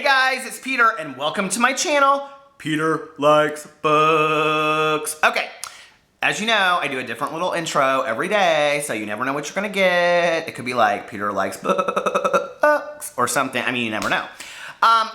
Hey guys, it's Peter and welcome to my channel, Peter Likes Books. Okay, as you know, I do a different little intro every day, so you never know what you're gonna get. It could be like, Peter Likes Books, or something. I mean, you never know.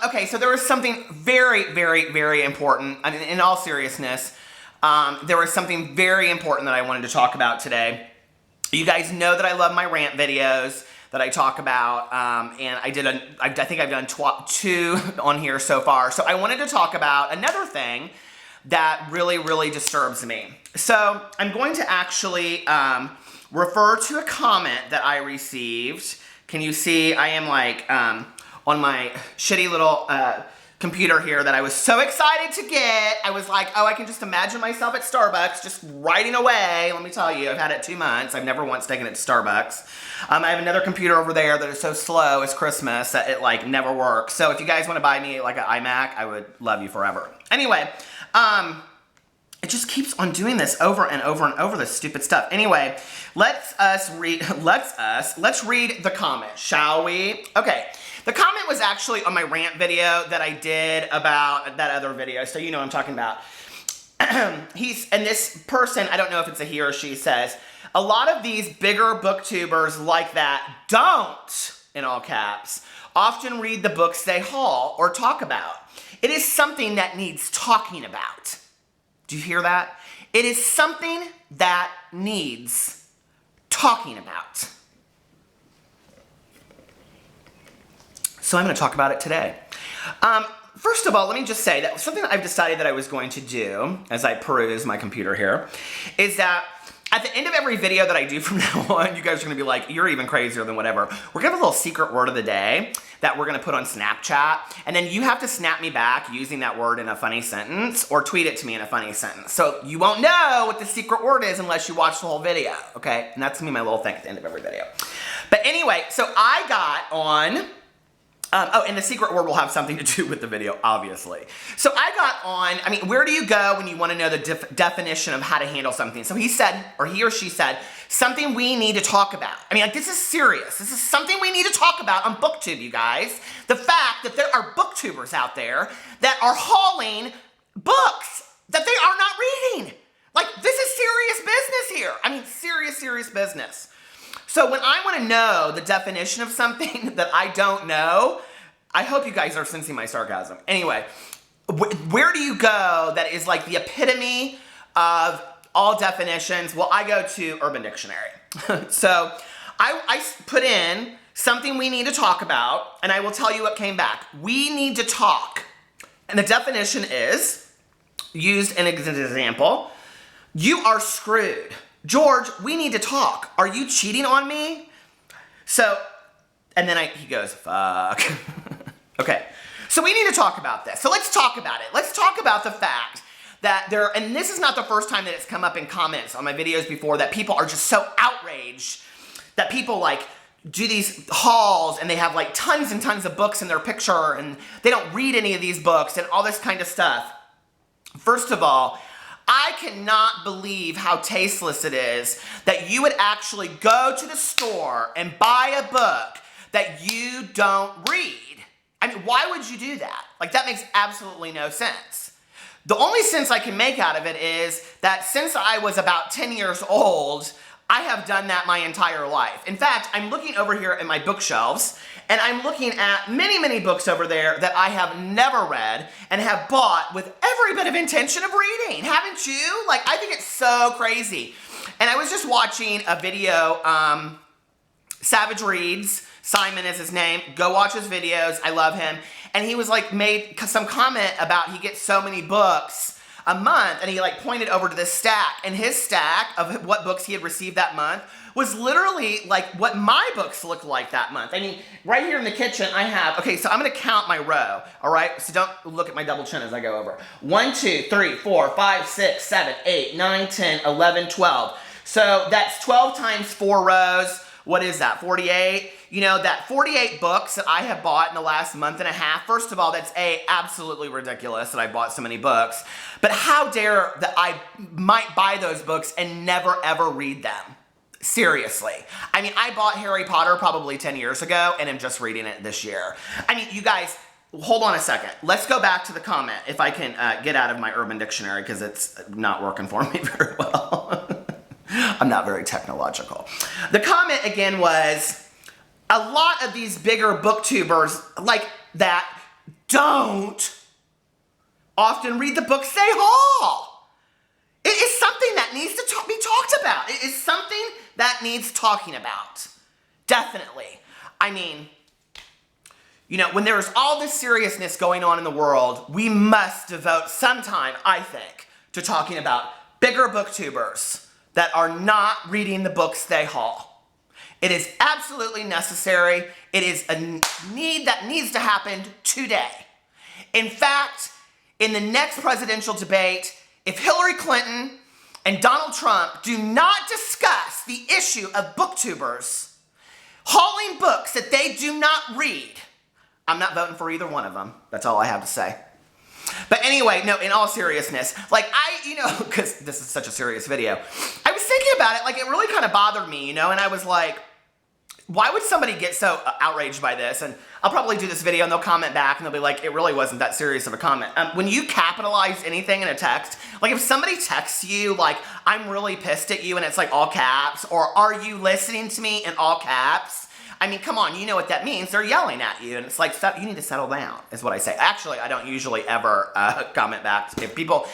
Okay, so there was something very important. I mean, in all seriousness, there was something very important that I wanted to talk about today. You guys know that I love my rant videos that I talk about, and I think I've done two on here so far. So I wanted to talk about another thing that really disturbs me. So I'm going to actually refer to a comment that I received. Can you see? I am like on my shitty little computer here that I was so excited to get. I was like, oh, I can just imagine myself at Starbucks just writing away. Let me tell you, I've had it 2 months. I've never once taken it to Starbucks. I have another computer over there that is so slow, it's Christmas, that it like never works. So if you guys want to buy me like an iMac, I would love you forever. Anyway, it just keeps on doing this over and over, this stupid stuff. Anyway, let's read the comment, shall we? Okay. The comment was actually on my rant video that I did about that other video, so you know what I'm talking about. And this person, I don't know if it's a he or she, says, a lot of these bigger booktubers like that don't, in all caps, often read the books they haul or talk about. It is something that needs talking about. Do you hear that? It is something that needs talking about. So I'm going to talk about it today. First of all, let me just say that something that I've decided that I was going to do as I peruse my computer here is that at the end of every video that I do from now on, you guys are going to be like, you're even crazier than whatever. We're going to have a little secret word of the day that we're going to put on Snapchat, and then you have to snap me back using that word in a funny sentence or tweet it to me in a funny sentence. So you won't know what the secret word is unless you watch the whole video, okay? And that's going to be my little thing at the end of every video. But anyway, so I got on... oh, and the secret word will have something to do with the video, obviously. So I got on, I mean, where do you go when you want to know the definition of how to handle something? So he said, or he or she said, something we need to talk about. I mean, like, this is serious. This is something we need to talk about on BookTube, you guys. The fact that there are booktubers out there that are hauling books that they are not reading. Like, this is serious business here. I mean, serious business. So when I want to know the definition of something that I don't know, I hope you guys are sensing my sarcasm. Anyway, where do you go that is like the epitome of all definitions? Well, I go to Urban Dictionary. So I put in something we need to talk about, and I will tell you what came back. We need to talk. And the definition is, used in an example, you are screwed. George, we need to talk. Are you cheating on me? So, and then he goes, fuck. Okay, so we need to talk about this. So let's talk about it. Let's talk about the fact that and this is not the first time that it's come up in comments on my videos before, that people are just so outraged that people like do these hauls and they have like tons and tons of books in their picture and they don't read any of these books and all this kind of stuff. First of all, I cannot believe how tasteless it is that you would actually go to the store and buy a book that you don't read. I mean, why would you do that? Like, that makes absolutely no sense. The only sense I can make out of it is that since I was about 10 years old, I have done that my entire life. In fact, I'm looking over here at my bookshelves, and I'm looking at many books over there that I have never read and have bought with every bit of intention of reading. Haven't you? Like, I think it's so crazy. And I was just watching a video, Savage Reads, Simon is his name. Go watch his videos. I love him. And he was like, made some comment about he gets so many books a month, and he like pointed over to this stack, and his stack of what books he had received that month was literally like what my books look like that month. I mean, right here in the kitchen I have, okay, so I'm gonna count my row, all right? So don't look at my double chin as I go over. 1, 2, 3, 4, 5, 6, 7, 8, 9, 10, 11, 12. So that's 12 times 4 rows. What is that, 48? You know, that 48 books that I have bought in the last month and a half, first of all, that's absolutely ridiculous that I bought so many books. But how dare that I might buy those books and never ever read them? Seriously. I mean, I bought Harry Potter probably 10 years ago and am just reading it this year. I mean, you guys, hold on a second. Let's go back to the comment if I can get out of my Urban Dictionary because it's not working for me very well. I'm not very technological. The comment again was, a lot of these bigger booktubers like that don't often read the books they haul. It is something that needs to be talked about. It is something that needs talking about. Definitely. I mean, you know, when there's all this seriousness going on in the world, we must devote some time, I think, to talking about bigger booktubers that are not reading the books they haul. It is absolutely necessary. It is a need that needs to happen today. In fact, in the next presidential debate, if Hillary Clinton and Donald Trump do not discuss the issue of booktubers hauling books that they do not read, I'm not voting for either one of them. That's all I have to say. But anyway, no, in all seriousness, like because this is such a serious video, I was thinking about it, like it really kind of bothered me, and I was like, why would somebody get so outraged by this? And I'll probably do this video and they'll comment back and they'll be like, it really wasn't that serious of a comment. When you capitalize anything in a text, like if somebody texts you like, I'm really pissed at you and it's like all caps, or are you listening to me in all caps? I mean, come on, you know what that means. They're yelling at you, and it's like, you need to settle down, is what I say. Actually, I don't usually ever comment back. If people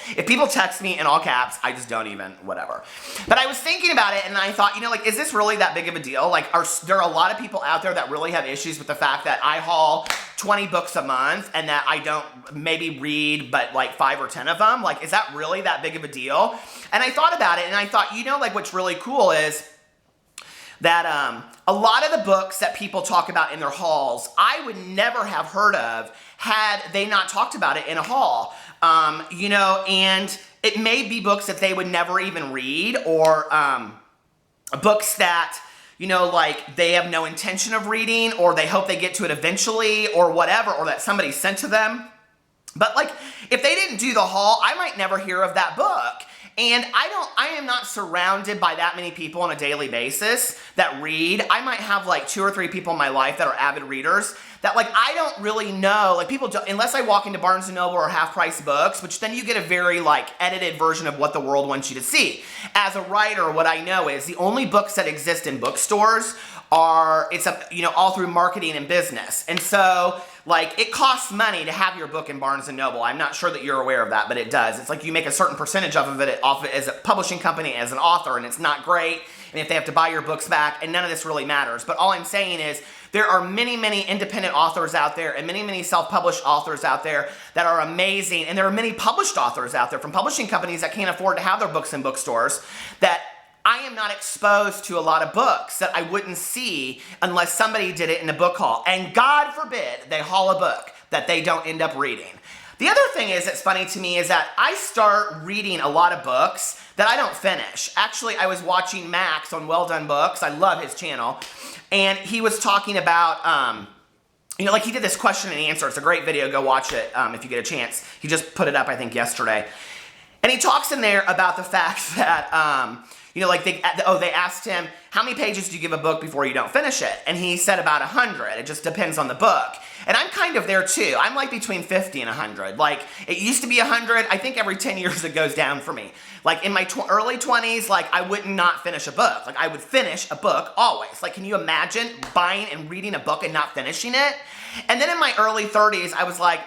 text me in all caps, I just don't even, whatever. But I was thinking about it, and I thought, like, is this really that big of a deal? Like, there are a lot of people out there that really have issues with the fact that I haul 20 books a month, and that I don't maybe read but like 5 or 10 of them? Like, is that really that big of a deal? And I thought about it, and I thought, like, what's really cool is that a lot of the books that people talk about in their hauls, I would never have heard of had they not talked about it in a haul. And it may be books that they would never even read, or books that, like they have no intention of reading, or they hope they get to it eventually, or whatever, or that somebody sent to them. But like, if they didn't do the haul, I might never hear of that book. And I am not surrounded by that many people on a daily basis that read. I might have like 2 or 3 people in my life that are avid readers that like I don't really know. Like people don't, unless I walk into Barnes & Noble or Half Price Books, which then you get a very like edited version of what the world wants you to see. As a writer, what I know is the only books that exist in bookstores are, all through marketing and business. And so, like, it costs money to have your book in Barnes & Noble. I'm not sure that you're aware of that, but it does. It's like you make a certain percentage off of it as a publishing company, as an author, and it's not great. And if they have to buy your books back, and none of this really matters. But all I'm saying is there are many, many independent authors out there and many, many self-published authors out there that are amazing. And there are many published authors out there from publishing companies that can't afford to have their books in bookstores that I am not exposed to a lot of books that I wouldn't see unless somebody did it in a book haul. And God forbid they haul a book that they don't end up reading. The other thing that's funny to me is that I start reading a lot of books that I don't finish. Actually, I was watching Max on Well Done Books. I love his channel. And he was talking about, like he did this question and answer. It's a great video. Go watch it if you get a chance. He just put it up, I think, yesterday. And he talks in there about the fact that, they asked him, how many pages do you give a book before you don't finish it? And he said about 100. It just depends on the book. And I'm kind of there too. I'm like between 50 and 100. Like, it used to be 100. I think every 10 years it goes down for me. Like, in my early 20s, like, I would not finish a book. Like, I would finish a book always. Like, can you imagine buying and reading a book and not finishing it? And then in my early 30s, I was like,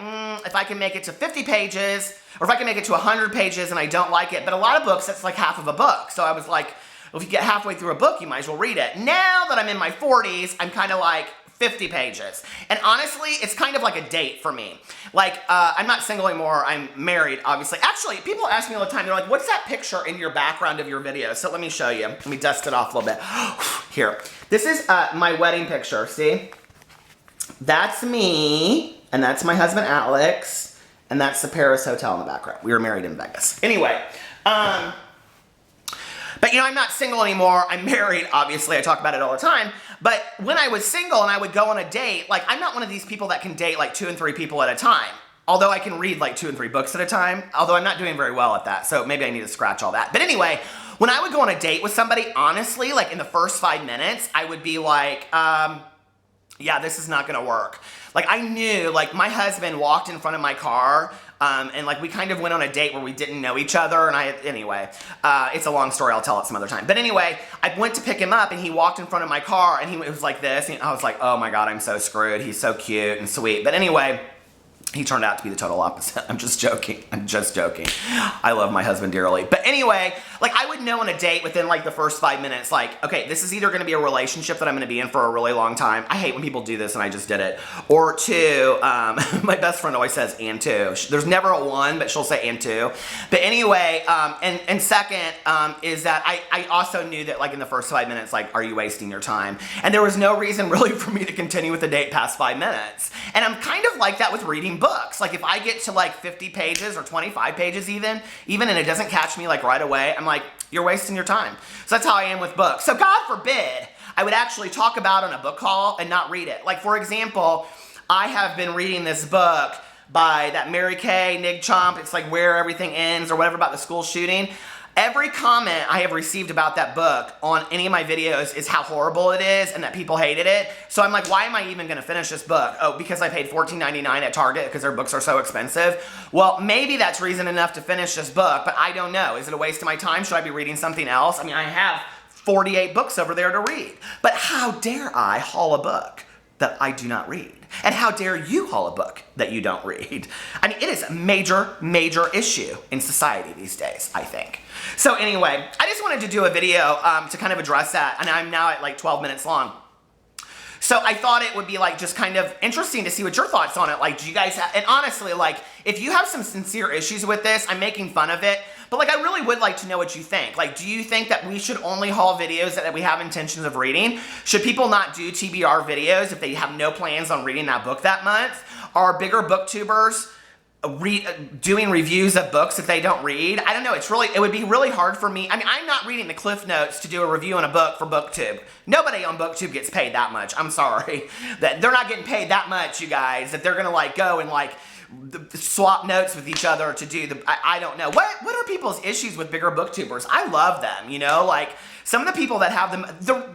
if I can make it to 50 pages, or if I can make it to 100 pages and I don't like it. But a lot of books, that's like half of a book. So I was like, well, if you get halfway through a book, you might as well read it. Now that I'm in my 40s, I'm kind of like 50 pages. And honestly, it's kind of like a date for me. Like, I'm not single anymore. I'm married, obviously. Actually, people ask me all the time, they're like, what's that picture in your background of your video? So let me show you. Let me dust it off a little bit. Here. This is my wedding picture, see? That's me, and that's my husband, Alex. And that's the Paris Hotel in the background. We were married in Vegas. Anyway, but I'm not single anymore. I'm married, obviously. I talk about it all the time. But when I was single and I would go on a date, like, I'm not one of these people that can date like 2 and 3 people at a time. Although I can read like 2 and 3 books at a time. Although I'm not doing very well at that. So maybe I need to scratch all that. But anyway, when I would go on a date with somebody, honestly, like in the first 5 minutes, I would be like, yeah, this is not gonna work. Like, I knew, like, my husband walked in front of my car, and like we kind of went on a date where we didn't know each other, and anyway, it's a long story, I'll tell it some other time. But anyway, I went to pick him up, and he walked in front of my car, and he was like this, and I was like, oh my God, I'm so screwed. He's so cute and sweet. But anyway, he turned out to be the total opposite. I'm just joking. I'm just joking. I love my husband dearly. But anyway, like I would know on a date within like the first 5 minutes, like, okay, this is either gonna be a relationship that I'm gonna be in for a really long time. I hate when people do this and I just did it. Or two, my best friend always says and two. There's never a one, but she'll say and two. But anyway, and second is that I also knew that like in the first 5 minutes, like, are you wasting your time? And there was no reason really for me to continue with the date past 5 minutes. And I'm kind of like that with reading books. Like if I get to like 50 pages or 25 pages even and it doesn't catch me like right away, I'm like, you're wasting your time. So that's how I am with books. So God forbid I would actually talk about it on a book call and not read it. Like for example, I have been reading this book by that Mary Kay Nig Chomp. It's like Where Everything Ends or whatever about the school shooting. Every comment I have received about that book on any of my videos is how horrible it is and that people hated it. So I'm like, why am I even gonna finish this book? Oh, because I paid $14.99 at Target because their books are so expensive. Well, maybe that's reason enough to finish this book, but I don't know. Is it a waste of my time? Should I be reading something else? I mean, I have 48 books over there to read. But how dare I haul a book that I do not read? And how dare you haul a book that you don't read? I mean, it is a major, major issue in society these days, I think. So anyway, I just wanted to do a video to kind of address that, and I'm now at like 12 minutes long. So I thought it would be like just kind of interesting to see what your thoughts on it. Like, do you guys have, and honestly, like, if you have some sincere issues with this, I'm making fun of it, but like, I really would like to know what you think. Like, do you think that we should only haul videos that we have intentions of reading? Should people not do TBR videos if they have no plans on reading that book that month? Are bigger booktubers doing reviews of books if they don't read? I don't know. It would be really hard for me. I mean, I'm not reading the Cliff Notes to do a review on a book for BookTube. Nobody on BookTube gets paid that much. I'm sorry. That they're not getting paid that much, you guys, that they're gonna like go and like swap notes with each other to do the, I don't know. What are people's issues with bigger booktubers? I love them, you know, like some of the people that have them,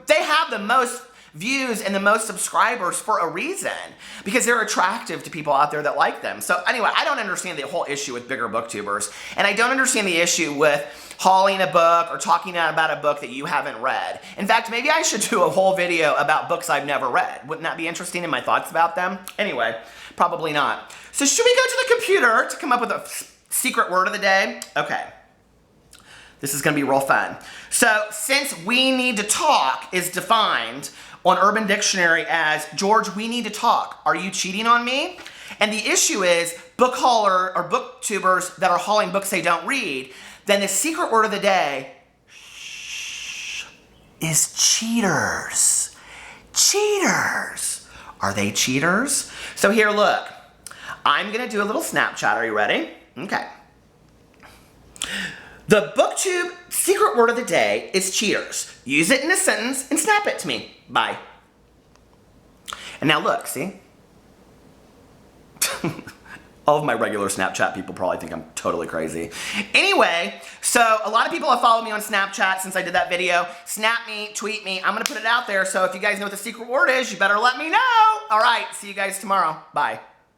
they have the most views and the most subscribers for a reason, because they're attractive to people out there that like them. So anyway, I don't understand the whole issue with bigger booktubers, and I don't understand the issue with hauling a book or talking about a book that you haven't read. In fact, maybe I should do a whole video about books I've never read. Wouldn't that be interesting in my thoughts about them? Anyway, probably not. So should we go to the computer to come up with a secret word of the day? Okay. This is gonna be real fun. So since we need to talk is defined on Urban Dictionary as, George, we need to talk. Are you cheating on me? And the issue is book hauler or booktubers that are hauling books they don't read. Then the secret word of the day is cheaters. Cheaters. Are they cheaters? So here, look. I'm gonna do a little Snapchat. Are you ready? Okay. The BookTube secret word of the day is cheaters. Use it in a sentence and snap it to me. Bye. And now look, see? All of my regular Snapchat people probably think I'm totally crazy. Anyway, so a lot of people have followed me on Snapchat since I did that video. Snap me, tweet me. I'm gonna put it out there, so if you guys know what the secret word is, you better let me know. All right, see you guys tomorrow. Bye.